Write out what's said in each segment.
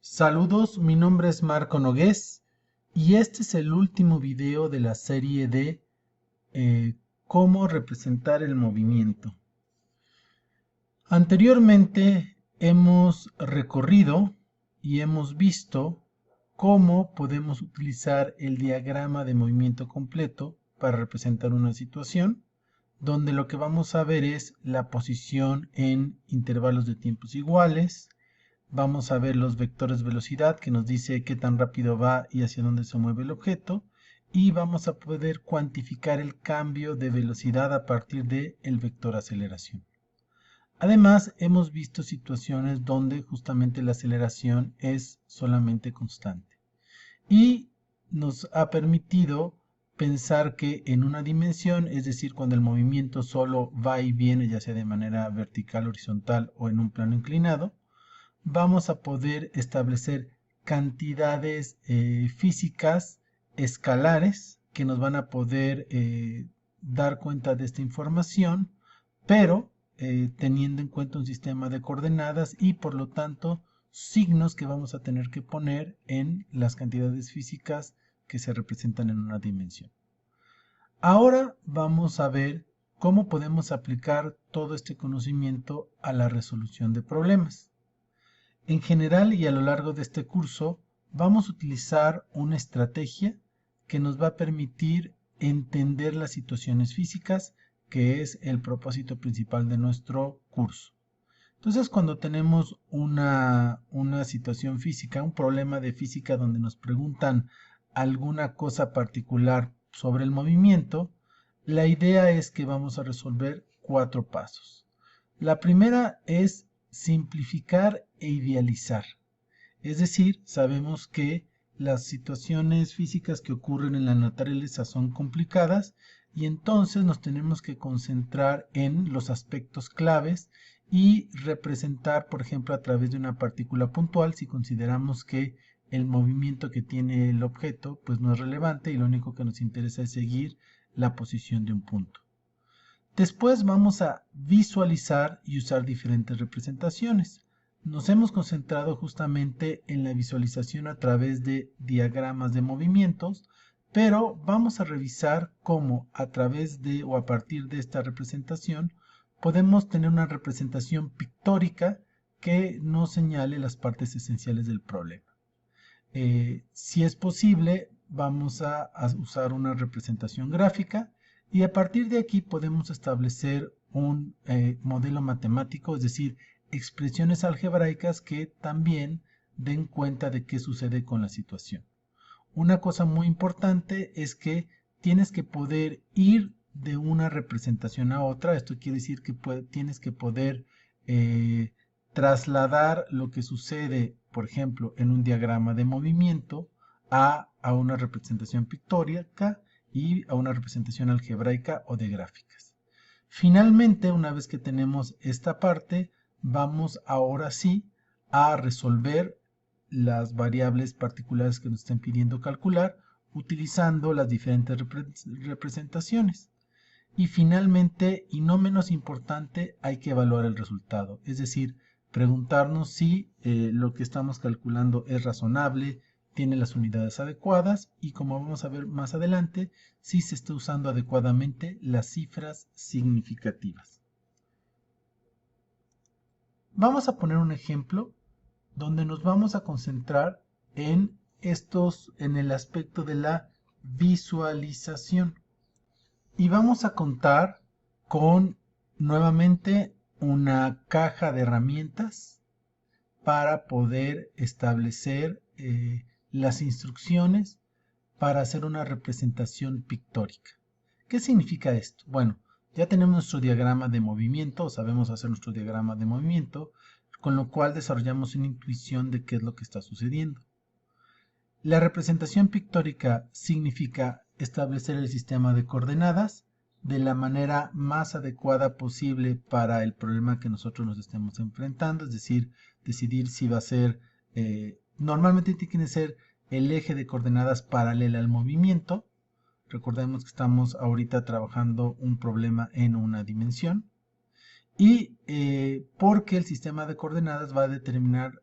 Saludos, mi nombre es Marco Nogués y este es el último video de la serie de cómo representar el movimiento. Anteriormente hemos recorrido y hemos visto cómo podemos utilizar el diagrama de movimiento completo para representar una situación, donde lo que vamos a ver es la posición en intervalos de tiempos iguales. Vamos a ver los vectores velocidad que nos dice qué tan rápido va y hacia dónde se mueve el objeto. Y vamos a poder cuantificar el cambio de velocidad a partir del vector aceleración. Además, hemos visto situaciones donde justamente la aceleración es solamente constante. Y nos ha permitido pensar que en una dimensión, es decir, cuando el movimiento solo va y viene, ya sea de manera vertical, horizontal o en un plano inclinado, vamos a poder establecer cantidades físicas escalares que nos van a poder dar cuenta de esta información, pero teniendo en cuenta un sistema de coordenadas y por lo tanto signos que vamos a tener que poner en las cantidades físicas que se representan en una dimensión. Ahora vamos a ver cómo podemos aplicar todo este conocimiento a la resolución de problemas. En general y a lo largo de este curso vamos a utilizar una estrategia que nos va a permitir entender las situaciones físicas, que es el propósito principal de nuestro curso. Entonces, cuando tenemos una situación física, un problema de física donde nos preguntan alguna cosa particular sobre el movimiento, la idea es que vamos a resolver 4 pasos. La primera es simplificar e idealizar. Es decir, sabemos que las situaciones físicas que ocurren en la naturaleza son complicadas y entonces nos tenemos que concentrar en los aspectos claves y representar, por ejemplo, a través de una partícula puntual si consideramos que el movimiento que tiene el objeto pues no es relevante y lo único que nos interesa es seguir la posición de un punto. Después vamos a visualizar y usar diferentes representaciones. Nos hemos concentrado justamente en la visualización a través de diagramas de movimientos, pero vamos a revisar cómo a través de o a partir de esta representación podemos tener una representación pictórica que nos señale las partes esenciales del problema. Si es posible, vamos a usar una representación gráfica y a partir de aquí podemos establecer un modelo matemático, es decir, expresiones algebraicas que también den cuenta de qué sucede con la situación. Una cosa muy importante es que tienes que poder ir de una representación a otra. Esto quiere decir que tienes que poder trasladar lo que sucede, por ejemplo, en un diagrama de movimiento a una representación pictórica y a una representación algebraica o de gráficas. Finalmente, una vez que tenemos esta parte, vamos ahora sí a resolver las variables particulares que nos estén pidiendo calcular utilizando las diferentes representaciones. Y finalmente, y no menos importante, hay que evaluar el resultado, es decir, preguntarnos si lo que estamos calculando es razonable, tiene las unidades adecuadas y, como vamos a ver más adelante, si se está usando adecuadamente las cifras significativas. Vamos a poner un ejemplo donde nos vamos a concentrar en el aspecto de la visualización. Y vamos a contar con nuevamente una caja de herramientas para poder establecer las instrucciones para hacer una representación pictórica. ¿Qué significa esto? Bueno, ya tenemos nuestro diagrama de movimiento, sabemos hacer nuestro diagrama de movimiento, con lo cual desarrollamos una intuición de qué es lo que está sucediendo. La representación pictórica significa establecer el sistema de coordenadas de la manera más adecuada posible para el problema que nosotros nos estemos enfrentando, es decir, decidir si va a ser, normalmente tiene que ser el eje de coordenadas paralela al movimiento. Recordemos que estamos ahorita trabajando un problema en una dimensión. Y porque el sistema de coordenadas va a determinar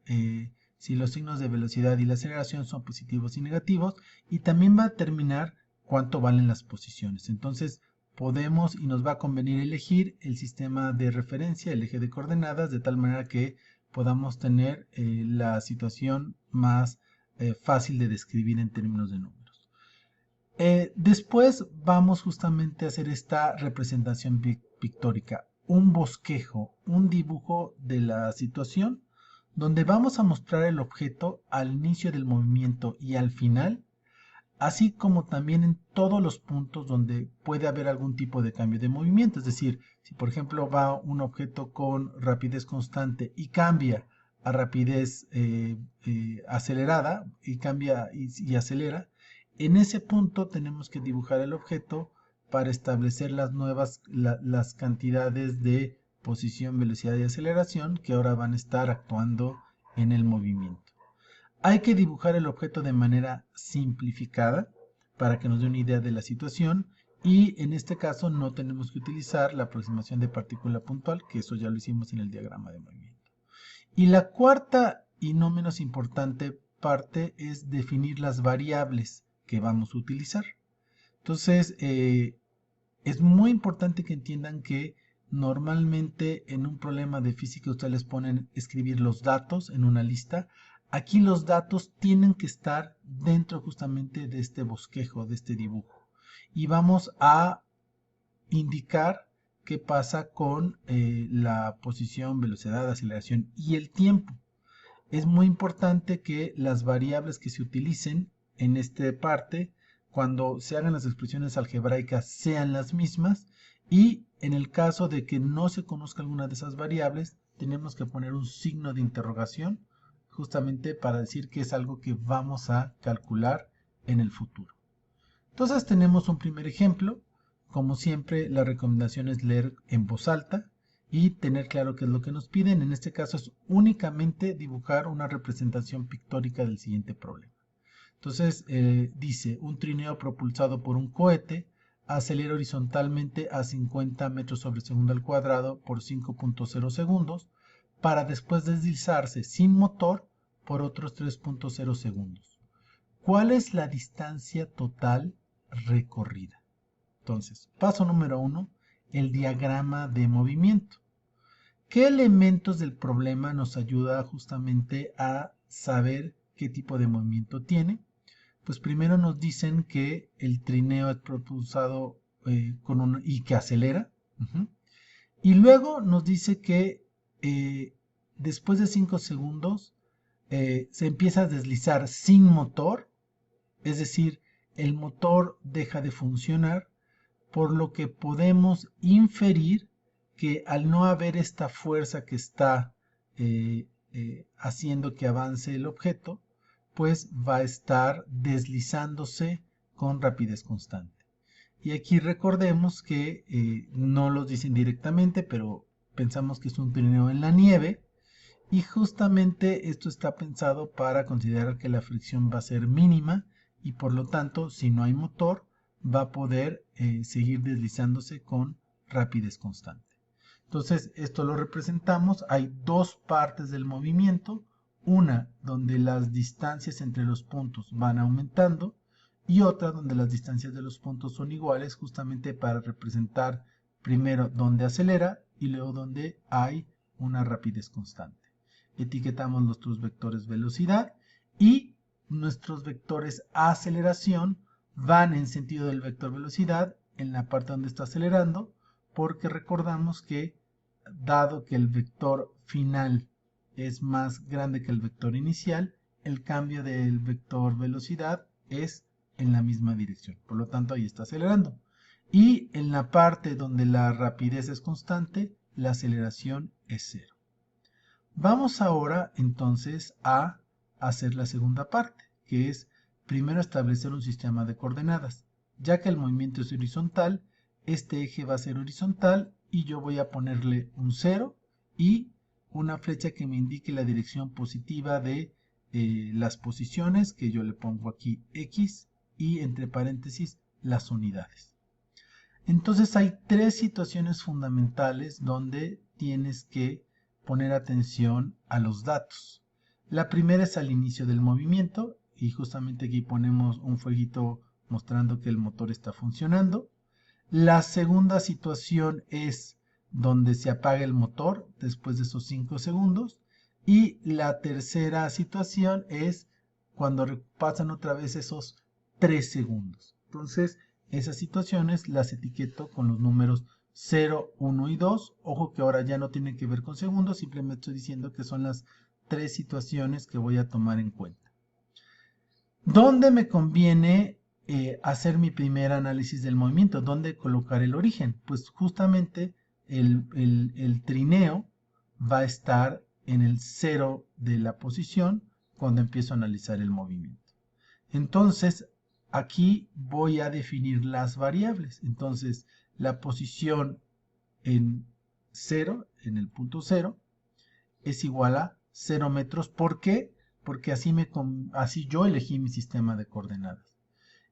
si los signos de velocidad y la aceleración son positivos y negativos, y también va a determinar cuánto valen las posiciones. Entonces podemos y nos va a convenir elegir el sistema de referencia, el eje de coordenadas, de tal manera que podamos tener la situación más fácil de describir en términos de números. Después vamos justamente a hacer esta representación pictórica, un bosquejo, un dibujo de la situación, donde vamos a mostrar el objeto al inicio del movimiento y al final, así como también en todos los puntos donde puede haber algún tipo de cambio de movimiento. Es decir, si por ejemplo va un objeto con rapidez constante y cambia a rapidez acelerada y cambia y acelera, en ese punto tenemos que dibujar el objeto para establecer las cantidades de posición, velocidad y aceleración que ahora van a estar actuando en el movimiento. Hay que dibujar el objeto de manera simplificada para que nos dé una idea de la situación, y en este caso no tenemos que utilizar la aproximación de partícula puntual, que eso ya lo hicimos en el diagrama de movimiento. Y la cuarta y no menos importante parte es definir las variables que vamos a utilizar. Entonces, es muy importante que entiendan que normalmente en un problema de física ustedes les ponen escribir los datos en una lista. Aquí los datos tienen que estar dentro justamente de este bosquejo, de este dibujo. Y vamos a indicar qué pasa con la posición, velocidad, aceleración y el tiempo. Es muy importante que las variables que se utilicen en esta parte, cuando se hagan las expresiones algebraicas, sean las mismas, y en el caso de que no se conozca alguna de esas variables, tenemos que poner un signo de interrogación justamente para decir que es algo que vamos a calcular en el futuro. Entonces tenemos un primer ejemplo. Como siempre, la recomendación es leer en voz alta y tener claro qué es lo que nos piden. En este caso es únicamente dibujar una representación pictórica del siguiente problema. Entonces dice, un trineo propulsado por un cohete acelera horizontalmente a 50 metros sobre segundo al cuadrado por 5.0 segundos para después deslizarse sin motor por otros 3.0 segundos. ¿Cuál es la distancia total recorrida? Entonces, paso número 1, el diagrama de movimiento. ¿Qué elementos del problema nos ayuda justamente a saber qué tipo de movimiento tiene? Pues primero nos dicen que el trineo es propulsado y que acelera. Y luego nos dice que después de 5 segundos se empieza a deslizar sin motor, es decir, el motor deja de funcionar, por lo que podemos inferir que al no haber esta fuerza que está haciendo que avance el objeto, pues va a estar deslizándose con rapidez constante. Y aquí recordemos que no lo dicen directamente, pero pensamos que es un trineo en la nieve, y justamente esto está pensado para considerar que la fricción va a ser mínima y por lo tanto, si no hay motor, va a poder seguir deslizándose con rapidez constante. Entonces, esto lo representamos. Hay dos partes del movimiento. Una donde las distancias entre los puntos van aumentando y otra donde las distancias de los puntos son iguales, justamente para representar primero donde acelera y luego donde hay una rapidez constante. Etiquetamos nuestros vectores velocidad y nuestros vectores aceleración van en sentido del vector velocidad en la parte donde está acelerando, porque recordamos que dado que el vector final es más grande que el vector inicial, el cambio del vector velocidad es en la misma dirección, por lo tanto ahí está acelerando. Y en la parte donde la rapidez es constante, la aceleración es cero. Vamos ahora entonces a hacer la segunda parte, que es primero establecer un sistema de coordenadas. Ya que el movimiento es horizontal, este eje va a ser horizontal y yo voy a ponerle un 0 y una flecha que me indique la dirección positiva de las posiciones, que yo le pongo aquí X, y entre paréntesis las unidades. Entonces hay tres situaciones fundamentales donde tienes que poner atención a los datos. La primera es al inicio del movimiento y justamente aquí ponemos un fueguito mostrando que el motor está funcionando. La segunda situación es donde se apaga el motor después de esos 5 segundos. Y la tercera situación es cuando pasan otra vez esos 3 segundos. Entonces, esas situaciones las etiqueto con los números 0, 1 y 2. Ojo que ahora ya no tienen que ver con segundos, simplemente estoy diciendo que son las 3 situaciones que voy a tomar en cuenta. ¿Dónde me conviene hacer mi primer análisis del movimiento? ¿Dónde colocar el origen? Pues justamente el trineo va a estar en el 0 de la posición cuando empiezo a analizar el movimiento. Entonces, aquí voy a definir las variables. Entonces, la posición en 0, en el punto 0, es igual a 0 metros. ¿Por qué? Porque así yo elegí mi sistema de coordenadas.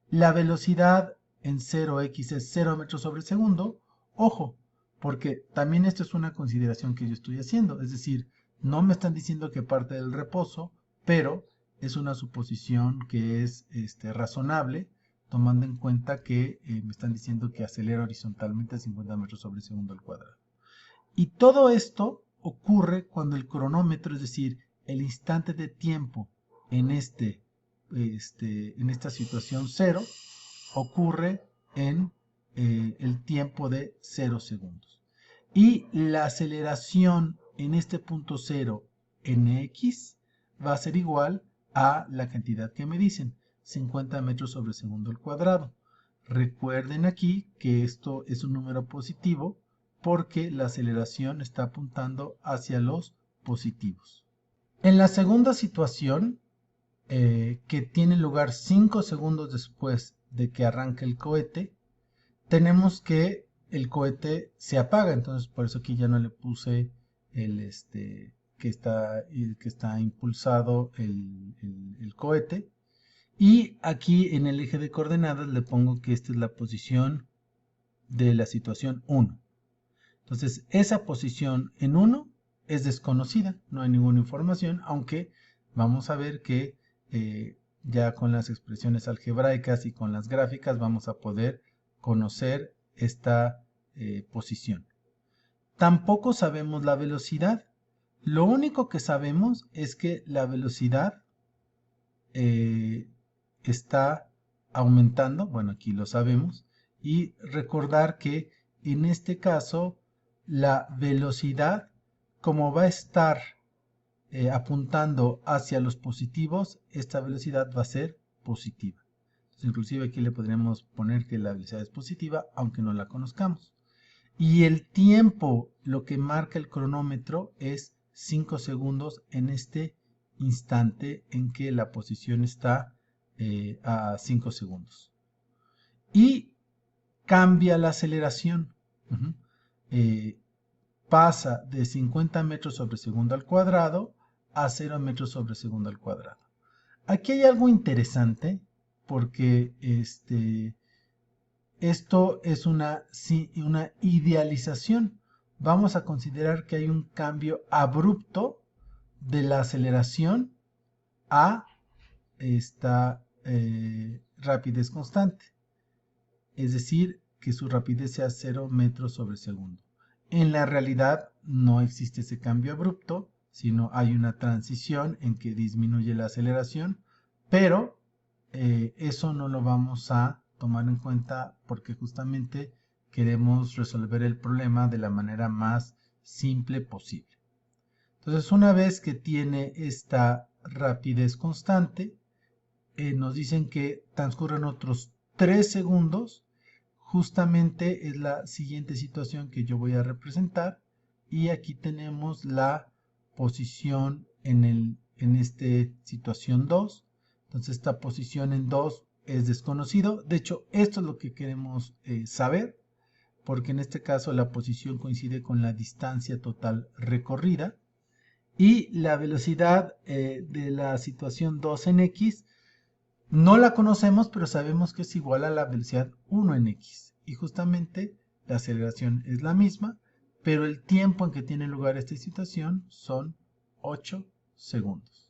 La velocidad en 0x es 0 metros sobre segundo. Ojo, porque también esto es una consideración que yo estoy haciendo. Es decir, no me están diciendo que parte del reposo, pero es una suposición que es razonable, tomando en cuenta que me están diciendo que acelera horizontalmente a 50 metros sobre segundo al cuadrado. Y todo esto ocurre cuando el cronómetro, es decir, el instante de tiempo en esta situación 0, ocurre en el tiempo de 0 segundos. Y la aceleración en este punto 0 en x va a ser igual a la cantidad que me dicen, 50 metros sobre segundo al cuadrado. Recuerden aquí que esto es un número positivo porque la aceleración está apuntando hacia los positivos. En la segunda situación, que tiene lugar 5 segundos después de que arranque el cohete, tenemos que el cohete se apaga. Entonces, por eso aquí ya no le puse el que está impulsado el cohete. Y aquí en el eje de coordenadas le pongo que esta es la posición de la situación 1. Entonces, esa posición en 1 es desconocida, no hay ninguna información, aunque vamos a ver que ya con las expresiones algebraicas y con las gráficas vamos a poder conocer esta posición. Tampoco sabemos la velocidad. Lo único que sabemos es que la velocidad está aumentando, bueno, aquí lo sabemos, y recordar que en este caso la velocidad, como va a estar apuntando hacia los positivos, esta velocidad va a ser positiva. Entonces, inclusive aquí le podríamos poner que la velocidad es positiva, aunque no la conozcamos. Y el tiempo, lo que marca el cronómetro, es 5 segundos en este instante en que la posición está a 5 segundos. Y cambia la aceleración. Pasa de 50 metros sobre segundo al cuadrado a 0 metros sobre segundo al cuadrado. Aquí hay algo interesante porque esto es una idealización. Vamos a considerar que hay un cambio abrupto de la aceleración a esta rapidez constante. Es decir, que su rapidez sea 0 metros sobre segundo. En la realidad no existe ese cambio abrupto, sino hay una transición en que disminuye la aceleración, pero eso no lo vamos a tomar en cuenta porque justamente queremos resolver el problema de la manera más simple posible. Entonces, una vez que tiene esta rapidez constante, nos dicen que transcurren otros 3 segundos. Justamente es la siguiente situación que yo voy a representar. Y aquí tenemos la posición en esta situación 2. Entonces esta posición en 2 es desconocido. De hecho, esto es lo que queremos saber, porque en este caso la posición coincide con la distancia total recorrida. Y la velocidad de la situación 2 en x no la conocemos, pero sabemos que es igual a la velocidad 1 en x. Y justamente la aceleración es la misma, pero el tiempo en que tiene lugar esta situación son 8 segundos.